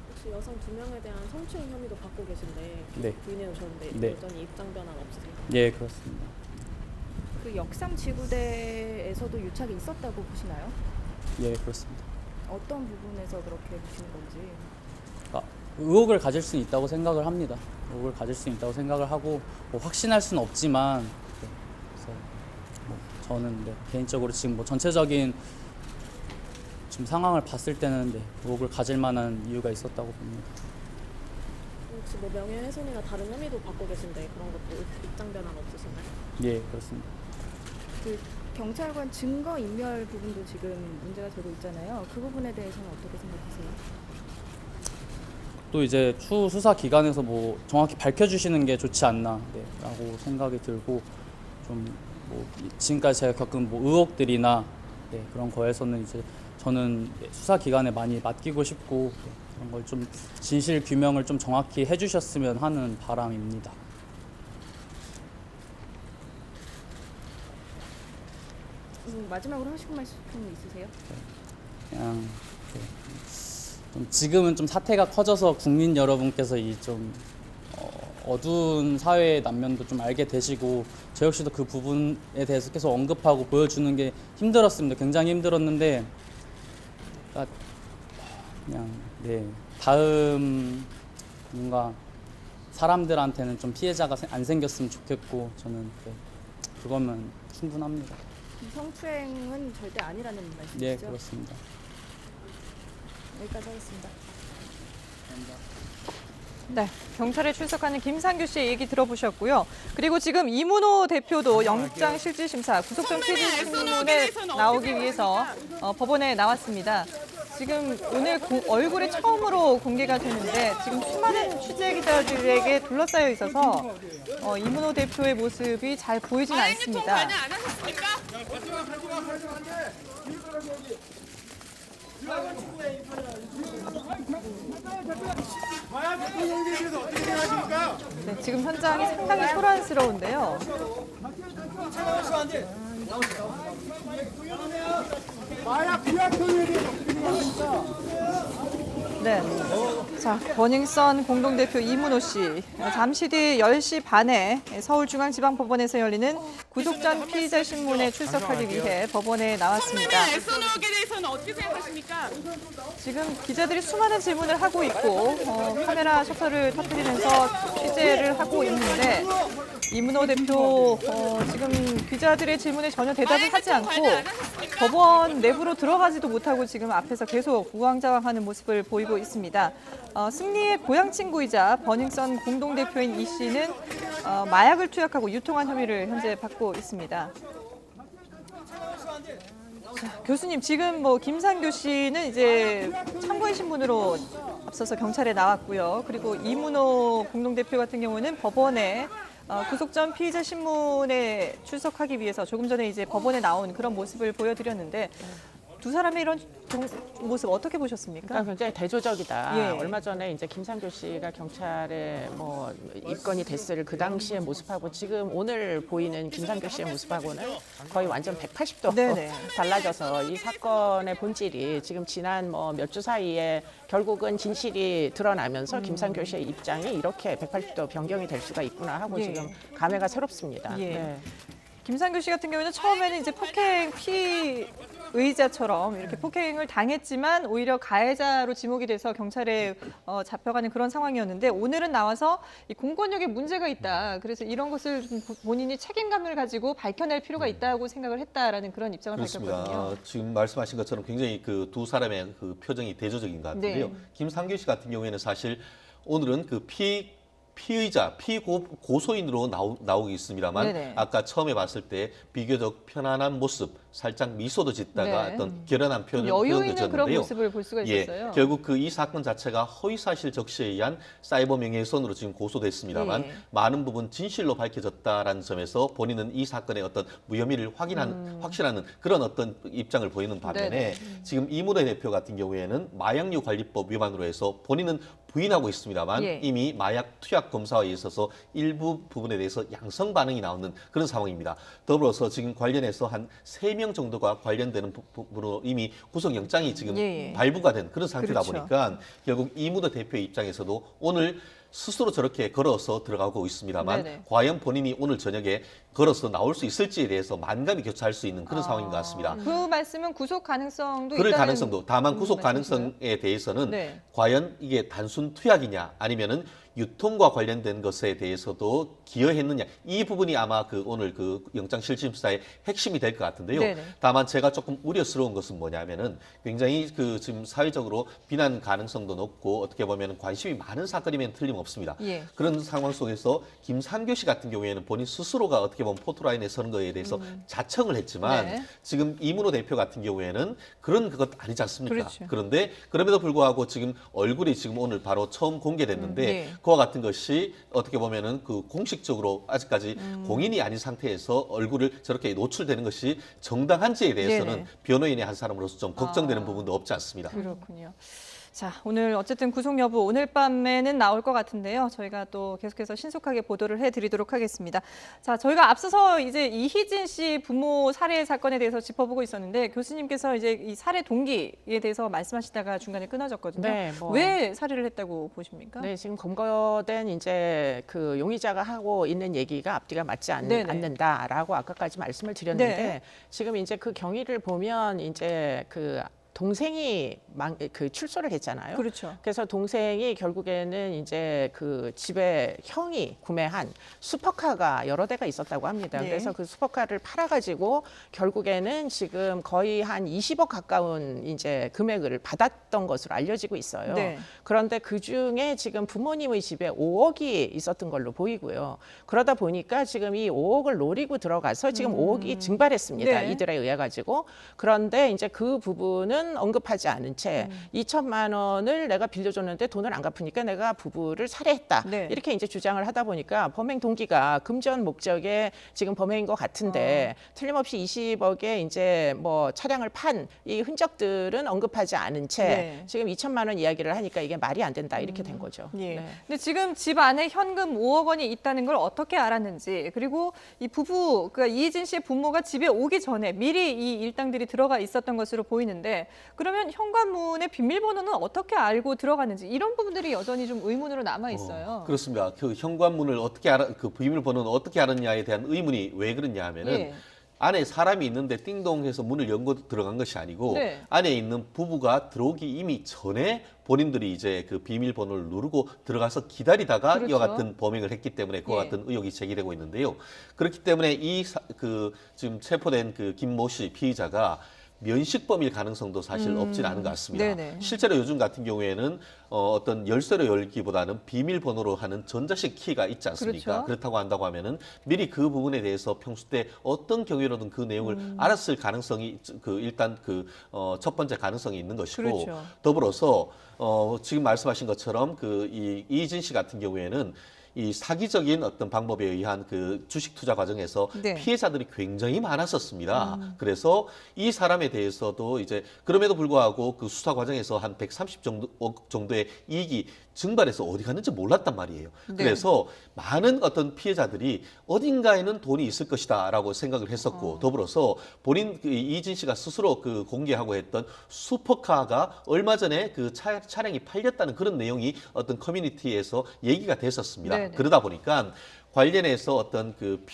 혹시 여성 2명에 대한 성추행 혐의도 받고 계신데 네. 부인해 오셨는데 네. 여전히 입장 변화는 없으세요? 예, 그렇습니다. 그 역삼 지구대에서도 유착이 있었다고 보시나요? 예, 그렇습니다. 어떤 부분에서 그렇게 보시는 건지. 의혹을 가질 수는 있다고 생각을 합니다. 의혹을 가질 수는 있다고 생각을 하고 뭐 확신할 수는 없지만 네, 그래서 뭐 저는 네, 개인적으로 지금 뭐 전체적인 지금 상황을 봤을 때는 네, 의혹을 가질 만한 이유가 있었다고 봅니다. 혹시 뭐 명예훼손이나 다른 혐의도 받고 계신데 그런 것도 입장 변화는 없으신가요? 예, 그렇습니다. 그 경찰관 증거 인멸 부분도 지금 문제가 되고 있잖아요. 그 부분에 대해서는 어떻게 생각하세요? 또 이제 추후 수사 기관에서 뭐 정확히 밝혀주시는 게 좋지 않나 네, 라고 생각이 들고 좀 뭐 지금까지 제가 겪은 뭐 의혹들이나 네, 그런 거에서는 이제 저는 수사 기관에 많이 맡기고 싶고 네, 그런 걸 좀 진실 규명을 좀 정확히 해주셨으면 하는 바람입니다. 마지막으로 하시고 말씀 있으세요? 그냥 좀 지금은 좀 사태가 커져서 국민 여러분께서 이 좀 어두운 사회의 난면도 좀 알게 되시고 저 역시도 그 부분에 대해서 계속 언급하고 보여주는 게 힘들었습니다. 굉장히 힘들었는데 그냥 네 다음 뭔가 사람들한테는 좀 피해자가 안 생겼으면 좋겠고 저는 네, 그거면 충분합니다. 성추행은 절대 아니라는 말씀이시죠? 네, 그렇습니다. 여기까지 하겠습니다. 네, 경찰에 출석하는 김상규 씨의 얘기 들어보셨고요. 그리고 지금 이문호 대표도 영장실질심사, 구속전 피의신문에 나오기 위해서 법원에 나왔습니다. 지금 오늘 얼굴이 처음으로 공개가 되는데 지금 수많은 취재 기자들에게 둘러싸여 있어서 이문호 대표의 모습이 잘 보이진 않습니다. 네, 지금 현장이 상당히 소란스러운데요. 네. 자, 버닝썬 공동대표 이문호 씨. 잠시 뒤 10시 반에 서울중앙지방법원에서 열리는 구속전 피의자 신문에 출석하기 위해 법원에 나왔습니다. 애써나오게 대해서는 어떻게 생각하십니까? 지금 기자들이 수많은 질문을 하고 있고 카메라 셔터를 터뜨리면서 취재를 하고 있는데 이문호 대표 지금 기자들의 질문에 전혀 대답을 하지 않고 법원 내부로 들어가지도 못하고 지금 앞에서 계속 우왕좌왕하는 모습을 보이고 있습니다. 승리의 고향 친구이자 버닝썬 공동대표인 이 씨는 마약을 투약하고 유통한 혐의를 현재 받고 있습니다. 자, 교수님, 지금 뭐 김상규 씨는 이제 참고인 신분으로 앞서서 경찰에 나왔고요. 그리고 이문호 공동대표 같은 경우는 법원에 구속전 피의자 신문에 출석하기 위해서 조금 전에 이제 법원에 나온 그런 모습을 보여드렸는데 두 사람의 이런 모습 어떻게 보셨습니까? 그러니까 굉장히 대조적이다. 예. 얼마 전에 이제 김상교 씨가 경찰에 뭐 입건이 됐을 그 당시의 모습하고 지금 오늘 보이는 김상교 씨의 모습하고는 거의 완전 180도 네네. 달라져서 이 사건의 본질이 지금 지난 뭐 몇 주 사이에 결국은 진실이 드러나면서 김상교 씨의 입장이 이렇게 180도 변경이 될 수가 있구나 하고 예. 지금 감회가 새롭습니다. 예. 네. 김상규 씨 같은 경우에는 처음에는 이제 폭행 피의자처럼 이렇게 폭행을 당했지만 오히려 가해자로 지목이 돼서 경찰에 잡혀가는 그런 상황이었는데 오늘은 나와서 이 공권력에 문제가 있다. 그래서 이런 것을 좀 본인이 책임감을 가지고 밝혀낼 필요가 있다고 생각을 했다라는 그런 입장을 그렇습니다. 밝혔거든요. 지금 말씀하신 것처럼 굉장히 그 두 사람의 그 표정이 대조적인 것 같은데요. 네. 김상규 씨 같은 경우에는 사실 오늘은 그 피의자, 피고소인으로 나오고 있습니다만 네네. 아까 처음에 봤을 때 비교적 편안한 모습, 살짝 미소도 짓다가 네. 어떤 결연한 표현을 여유 있는 그런 보여줬는데요. 모습을 볼 수가 있었어요. 예, 결국 그 이 사건 자체가 허위사실 적시에 의한 사이버 명예훼손으로 지금 고소됐습니다만 예. 많은 부분 진실로 밝혀졌다라는 점에서 본인은 이 사건의 어떤 무혐의를 확신하는 그런 어떤 입장을 보이는 반면에 네네. 지금 이문혜 대표 같은 경우에는 마약류 관리법 위반으로 해서 본인은 부인하고 있습니다만 예. 이미 마약 투약 검사에 있어서 일부 부분에 대해서 양성 반응이 나오는 그런 상황입니다. 더불어서 지금 관련해서 한 3명 정도가 관련되는 부분으로 이미 구속영장이 지금 예, 예. 발부가 된 그런 상태다 그렇죠. 보니까 결국 이문혜 대표의 입장에서도 오늘 스스로 저렇게 걸어서 들어가고 있습니다만 네네. 과연 본인이 오늘 저녁에 걸어서 나올 수 있을지에 대해서 만감이 교차할 수 있는 그런 상황인 것 같습니다. 그 말씀은 구속 가능성도 그럴 있다는 가능성도 다만 구속 말씀이신가요? 가능성에 대해서는 네. 과연 이게 단순 투약이냐 아니면은 유통과 관련된 것에 대해서도 기여했느냐 이 부분이 아마 그 오늘 그 영장실질심사의 핵심이 될 것 같은데요. 네네. 다만 제가 조금 우려스러운 것은 뭐냐면은 굉장히 그 지금 사회적으로 비난 가능성도 높고 어떻게 보면 관심이 많은 사건이면 틀림없습니다. 예. 그런 상황 속에서 김상교 씨 같은 경우에는 본인 스스로가 어떻게 보면 포토라인에 서는 거에 대해서 자청을 했지만 네. 지금 이문호 대표 같은 경우에는 그런 것 아니지 않습니까? 그렇죠. 그런데 그럼에도 불구하고 지금 얼굴이 지금 오늘 바로 처음 공개됐는데 예. 그와 같은 것이 어떻게 보면은 그 공식적으로 아직까지 공인이 아닌 상태에서 얼굴을 저렇게 노출되는 것이 정당한지에 대해서는 네네. 변호인의 한 사람으로서 좀 걱정되는 아. 부분도 없지 않습니다. 그렇군요. 자, 오늘 어쨌든 구속 여부 오늘 밤에는 나올 것 같은데요. 저희가 또 계속해서 신속하게 보도를 해드리도록 하겠습니다. 자, 저희가 앞서서 이제 이희진 씨 부모 살해 사건에 대해서 짚어보고 있었는데 교수님께서 이제 이 살해 동기에 대해서 말씀하시다가 중간에 끊어졌거든요. 네, 뭐. 왜 살해를 했다고 보십니까? 네, 지금 검거된 이제 그 용의자가 하고 있는 얘기가 앞뒤가 맞지 네네. 않는다라고 아까까지 말씀을 드렸는데 네. 지금 이제 그 경위를 보면 이제 그 동생이 그 출소를 했잖아요. 그렇죠. 그래서 동생이 결국에는 이제 그 집에 형이 구매한 슈퍼카가 여러 대가 있었다고 합니다. 네. 그래서 그 슈퍼카를 팔아가지고 결국에는 지금 거의 한 20억 가까운 이제 금액을 받았던 것으로 알려지고 있어요. 네. 그런데 그 중에 지금 부모님의 집에 5억이 있었던 걸로 보이고요. 그러다 보니까 지금 이 5억을 노리고 들어가서 지금 5억이 증발했습니다. 네. 이들에 의해 가지고. 그런데 이제 그 부분은 언급하지 않은 채 2천만 원을 내가 빌려줬는데 돈을 안 갚으니까 내가 부부를 살해했다. 네. 이렇게 이제 주장을 하다 보니까 범행 동기가 금전 목적의 지금 범행인 것 같은데 틀림없이 20억에 이제 뭐 차량을 판 이 흔적들은 언급하지 않은 채 네. 지금 2천만 원 이야기를 하니까 이게 말이 안 된다 이렇게 된 거죠. 예. 네. 근데 지금 집 안에 현금 5억 원이 있다는 걸 어떻게 알았는지 그리고 이 부부 그러니까 이희진 씨의 부모가 집에 오기 전에 미리 이 일당들이 들어가 있었던 것으로 보이는데 그러면 현관문의 비밀번호는 어떻게 알고 들어갔는지 이런 부분들이 여전히 좀 의문으로 남아 있어요. 그렇습니다. 그 현관문을 어떻게 그 비밀번호는 어떻게 알았냐에 대한 의문이 왜 그러냐 하면은 예. 안에 사람이 있는데 띵동해서 문을 열고 들어간 것이 아니고 네. 안에 있는 부부가 들어오기 이미 전에 본인들이 이제 그 비밀번호를 누르고 들어가서 기다리다가 그렇죠. 이와 같은 범행을 했기 때문에 그와 예. 같은 의혹이 제기되고 있는데요. 그렇기 때문에 그 지금 체포된 그 김모 씨 피의자가 면식범일 가능성도 사실 없진 않은 것 같습니다. 네네. 실제로 요즘 같은 경우에는 어떤 열쇠로 열기보다는 비밀번호로 하는 전자식 키가 있지 않습니까? 그렇죠. 그렇다고 한다고 하면은 미리 그 부분에 대해서 평소 때 어떤 경위로든 그 내용을 알았을 가능성이 일단 첫 번째 가능성이 있는 것이고 그렇죠. 더불어서 지금 말씀하신 것처럼 이 이진 씨 같은 경우에는 이 사기적인 어떤 방법에 의한 그 주식 투자 과정에서 네. 피해자들이 굉장히 많았었습니다. 그래서 이 사람에 대해서도 이제 그럼에도 불구하고 그 수사 과정에서 한 130억 정도의 이익이 증발해서 어디 갔는지 몰랐단 말이에요. 네. 그래서 많은 어떤 피해자들이 어딘가에는 돈이 있을 것이다라고 생각을 했었고 더불어서 본인 그 이진 씨가 스스로 그 공개하고 했던 슈퍼카가 얼마 전에 그 차량이 팔렸다는 그런 내용이 어떤 커뮤니티에서 얘기가 됐었습니다. 네네. 그러다 보니까 관련해서 어떤 그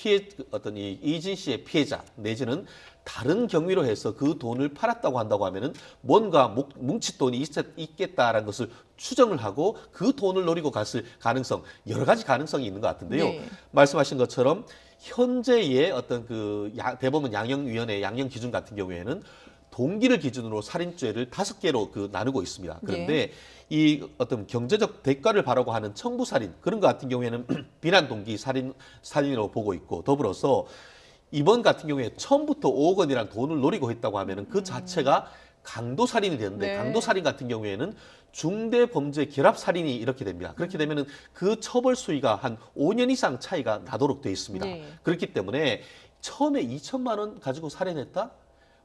어떤 이 이진 씨의 피해자 내지는 다른 경위로 해서 그 돈을 팔았다고 한다고 하면은 뭔가 뭉칫돈이 있겠다라는 것을 추정을 하고 그 돈을 노리고 갔을 가능성, 여러 가지 가능성이 있는 것 같은데요. 네. 말씀하신 것처럼 현재의 어떤 그 대법원 양형위원회 양형 기준 같은 경우에는 동기를 기준으로 살인죄를 5개로 그 나누고 있습니다. 그런데 이 어떤 경제적 대가를 바라고 하는 청부살인 그런 것 같은 경우에는 비난 동기 살인으로 보고 있고 더불어서 이번 같은 경우에 처음부터 5억 원이라는 돈을 노리고 했다고 하면은 그 자체가 강도살인이 되는데 네. 강도살인 같은 경우에는 중대범죄 결합살인이 이렇게 됩니다. 그렇게 되면은 그 처벌 수위가 한 5년 이상 차이가 나도록 되어 있습니다. 네. 그렇기 때문에 처음에 2천만 원 가지고 살인했다?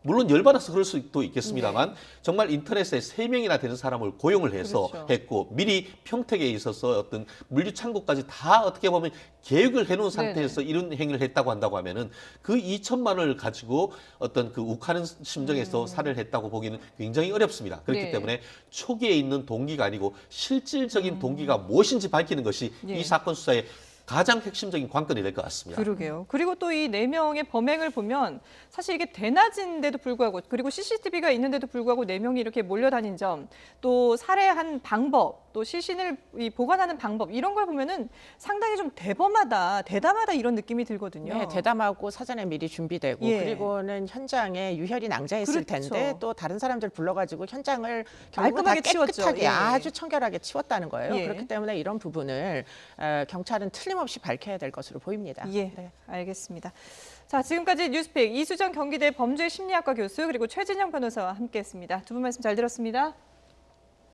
물론 열받아서 그럴 수도 있겠습니다만 정말 인터넷에 3명이나 되는 사람을 고용을 해서 그렇죠. 했고 미리 평택에 있어서 어떤 물류 창고까지 다 어떻게 보면 계획을 해놓은 상태에서 이런 행위를 했다고 한다고 하면은 그 2천만 원을 가지고 어떤 그 욱하는 심정에서 살해를 했다고 보기는 굉장히 어렵습니다. 그렇기 네. 때문에 초기에 있는 동기가 아니고 실질적인 동기가 무엇인지 밝히는 것이 예. 이 사건 수사의 가장 핵심적인 관건이 될 것 같습니다. 그러게요. 그리고 또 이 4명의 범행을 보면 사실 이게 대낮인데도 불구하고 그리고 CCTV가 있는데도 불구하고 4명이 이렇게 몰려다닌 점, 또 살해한 방법, 또 시신을 보관하는 방법 이런 걸 보면은 상당히 좀 대담하다 이런 느낌이 들거든요. 네, 대담하고 사전에 미리 준비되고 예. 그리고는 현장에 유혈이 낭자했을 그렇죠. 텐데 또 다른 사람들 불러가지고 현장을 결국 다 깔끔하게 치웠죠. 깨끗하게 예. 아주 청결하게 치웠다는 거예요. 예. 그렇기 때문에 이런 부분을 경찰은 틀림없이 밝혀야 될 것으로 보입니다. 예, 네. 알겠습니다. 자, 지금까지 뉴스픽 이수정 경기대 범죄심리학과 교수 그리고 최진영 변호사와 함께했습니다. 두 분 말씀 잘 들었습니다.